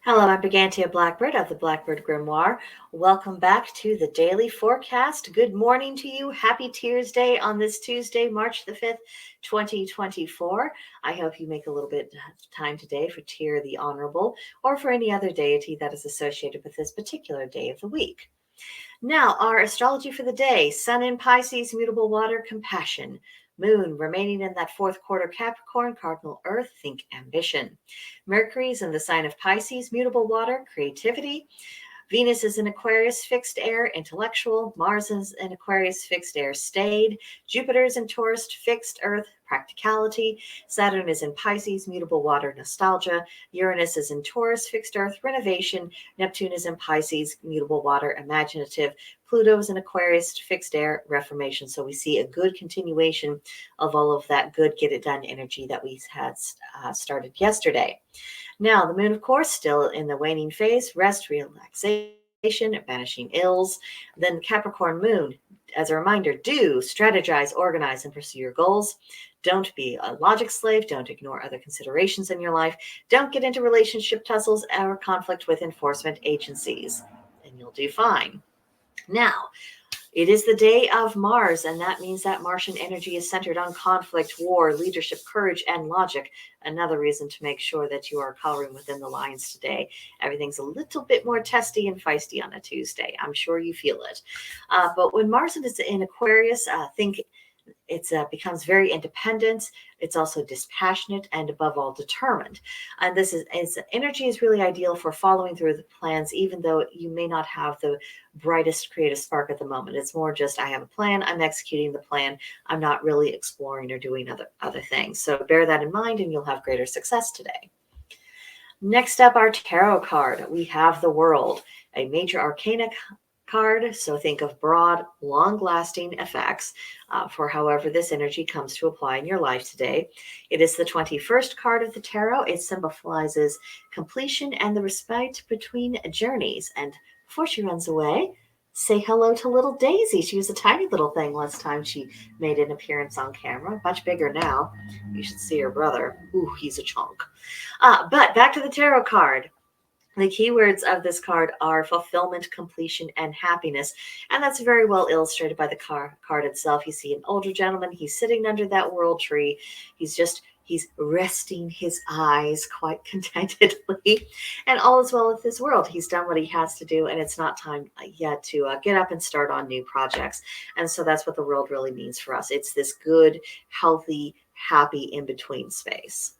Hello, I'm Brigantia Blackbird of the Blackbird Grimoire. Welcome back to the daily forecast. Good morning to you. Happy Tears Day on this Tuesday, March the 5th, 2024. I hope you make a little bit of time today for Tyr the Honorable or for any other deity that is associated with this particular day of the week. Now, our astrology for the day: Sun in Pisces, mutable water, compassion. Moon remaining in that fourth quarter Capricorn, cardinal earth, think ambition. Mercury is in the sign of Pisces, mutable water, creativity. Venus is in Aquarius, fixed air, intellectual. Mars is in Aquarius, fixed air, staid. Jupiter is in Taurus, fixed earth, practicality. Saturn is in Pisces, mutable water, nostalgia. Uranus is in Taurus, fixed earth, renovation. Neptune is in Pisces, mutable water, imaginative. Pluto is in Aquarius, fixed air, reformation. So we see a good continuation of all of that good get it done energy that we had started yesterday. Now, the moon, of course, still in the waning phase, rest, relaxation, banishing ills. Then Capricorn moon, as a reminder, do strategize, organize, and pursue your goals. Don't be a logic slave. Don't ignore other considerations in your life. Don't get into relationship tussles or conflict with enforcement agencies, and you'll do fine. Now, it is the day of Mars, and that means that Martian energy is centered on conflict, war, leadership, courage, and logic. Another reason to make sure that you are coloring within the lines today. Everything's a little bit more testy and feisty on a Tuesday. I'm sure you feel it. But when Mars is in Aquarius, think it becomes very independent. It's also dispassionate and above all determined. And this is energy is really ideal for following through the plans, even though you may not have the brightest creative spark at the moment. It's more just, I have a plan, I'm executing the plan. I'm not really exploring or doing other things. So bear that in mind and you'll have greater success today. Next up, our tarot card. We have the World, a major arcana card. So think of broad, long-lasting effects for however this energy comes to apply in your life today. It is the 21st card of the tarot. It symbolizes completion and the respite between journeys. And before she runs away, say hello to little Daisy. She was a tiny little thing last time she made an appearance on camera. Much bigger now. You should see her brother. Ooh, he's a chunk. But back to the tarot card. The keywords of this card are fulfillment, completion, and happiness. And that's very well illustrated by the card itself. You see an older gentleman. He's sitting under that world tree. He's resting his eyes quite contentedly. And all is well with his world. He's done what he has to do, and it's not time yet to get up and start on new projects. And so that's what the world really means for us. It's this good, healthy, happy in-between space.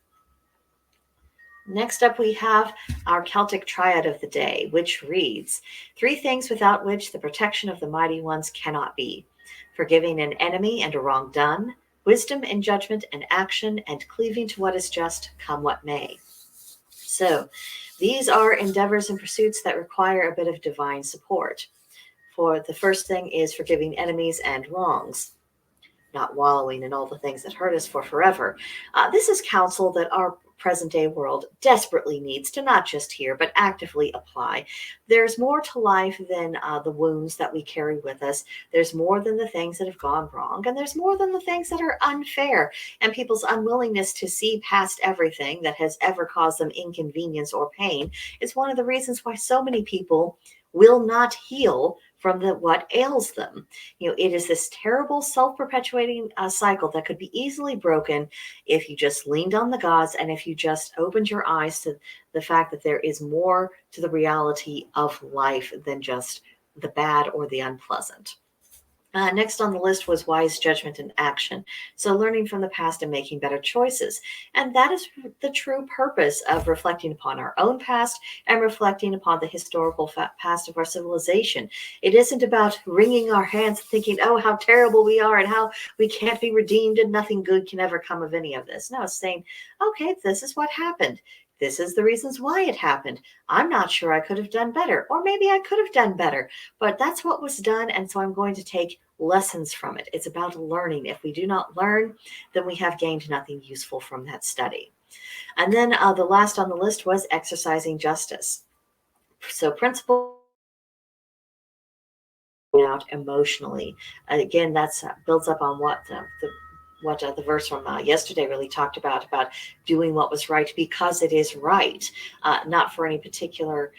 Next up, we have our Celtic triad of the day, which reads, 3 things without which the protection of the mighty ones cannot be: forgiving an enemy and a wrong done, wisdom in judgment and action, and cleaving to what is just, come what may. So these are endeavors and pursuits that require a bit of divine support. For the first thing is forgiving enemies and wrongs, not wallowing in all the things that hurt us for forever. This is counsel that our present-day world desperately needs to not just hear, but actively apply. There's more to life than the wounds that we carry with us. There's more than the things that have gone wrong, and there's more than the things that are unfair. And people's unwillingness to see past everything that has ever caused them inconvenience or pain is one of the reasons why so many people will not heal from what ails them. It is this terrible self-perpetuating cycle that could be easily broken if you just leaned on the gods and if you just opened your eyes to the fact that there is more to the reality of life than just the bad or the unpleasant. Next on the list was wise judgment and action. So learning from the past and making better choices. And that is the true purpose of reflecting upon our own past and reflecting upon the historical past of our civilization. It isn't about wringing our hands thinking, oh, how terrible we are and how we can't be redeemed and nothing good can ever come of any of this. No, it's saying, okay, this is what happened. This is the reasons why it happened. I'm not sure I could have done better, or maybe I could have done better, but that's what was done. And so I'm going to take lessons from it. It's about learning. If we do not learn, then we have gained nothing useful from that study. And then the last on the list was exercising justice. So principle out emotionally. Again, that's builds up on what the verse from yesterday really talked about doing what was right because it is right, not for any particular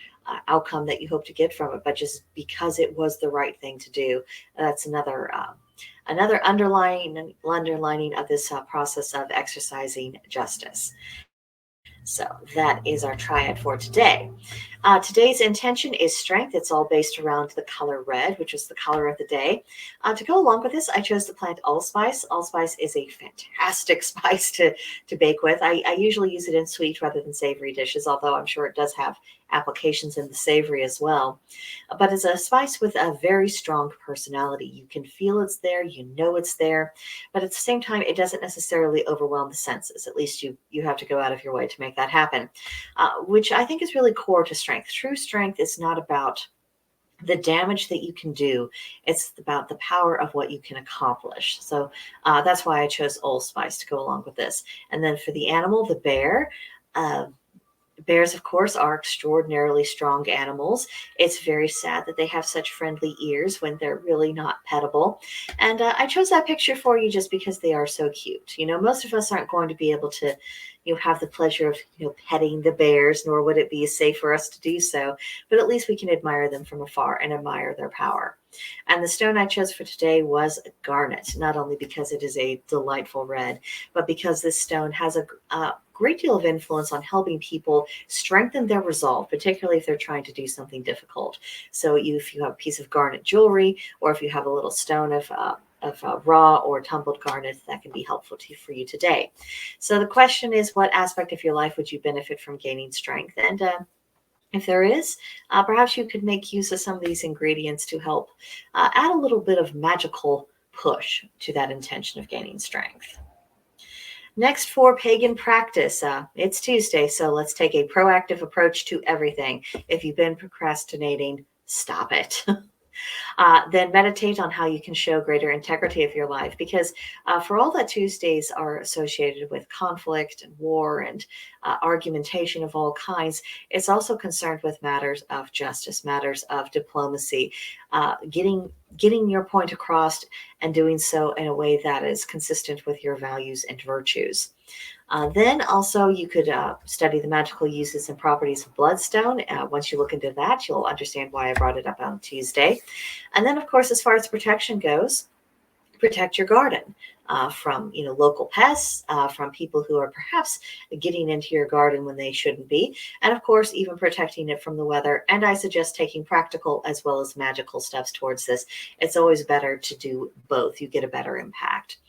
outcome that you hope to get from it, but just because it was the right thing to do. That's another underlining of this process of exercising justice. So that is our triad for today. Today's intention is strength. It's all based around the color red, which is the color of the day. To go along with this, I chose the plant allspice. Allspice is a fantastic spice to bake with. I usually use it in sweet rather than savory dishes, although I'm sure it does have applications in the savory as well. But it's a spice with a very strong personality. You can feel it's there, you know it's there, but at the same time, it doesn't necessarily overwhelm the senses. At least you have to go out of your way to make that happen, which I think is really core to strength. True strength is not about the damage that you can do. It's about the power of what you can accomplish. So that's why I chose allspice to go along with this. And then for the animal, the bear, bears, of course, are extraordinarily strong animals. It's very sad that they have such friendly ears when they're really not pettable. And I chose that picture for you just because they are so cute. Most of us aren't going to be able to, have the pleasure of, petting the bears, nor would it be safe for us to do so. But at least we can admire them from afar and admire their power. And the stone I chose for today was garnet, not only because it is a delightful red, but because this stone has a great deal of influence on helping people strengthen their resolve, particularly if they're trying to do something difficult. So if you have a piece of garnet jewelry, or if you have a little stone of raw or tumbled garnet, that can be helpful for you today. So the question is, what aspect of your life would you benefit from gaining strength? And if there is, perhaps you could make use of some of these ingredients to help add a little bit of magical push to that intention of gaining strength. Next, for pagan practice, it's Tuesday, so let's take a proactive approach to everything. If you've been procrastinating, stop it. Then meditate on how you can show greater integrity of your life, because for all that Tuesdays are associated with conflict and war and argumentation of all kinds, it's also concerned with matters of justice, matters of diplomacy, getting your point across and doing so in a way that is consistent with your values and virtues. Then also you could study the magical uses and properties of bloodstone. Once you look into that, you'll understand why I brought it up on Tuesday. And then, of course, as far as protection goes, protect your garden from local pests, from people who are perhaps getting into your garden when they shouldn't be, and of course even protecting it from the weather. And I suggest taking practical as well as magical steps towards this. It's always better to do both. You get a better impact.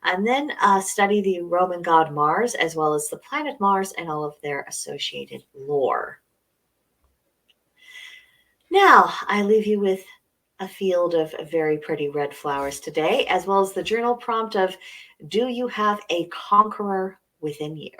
And then study the Roman god Mars, as well as the planet Mars and all of their associated lore. Now, I leave you with a field of very pretty red flowers today, as well as the journal prompt of, do you have a conqueror within you?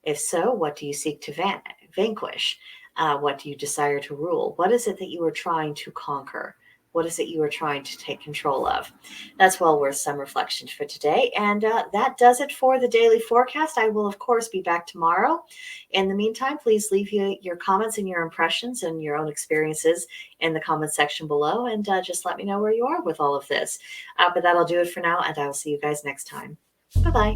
If so, what do you seek to vanquish? What do you desire to rule? What is it that you are trying to conquer? What is it you are trying to take control of? That's well worth some reflection for today. And that does it for the daily forecast. I will, of course, be back tomorrow. In the meantime, please leave your comments and your impressions and your own experiences in the comment section below. And just let me know where you are with all of this. But that'll do it for now. And I will see you guys next time. Bye-bye.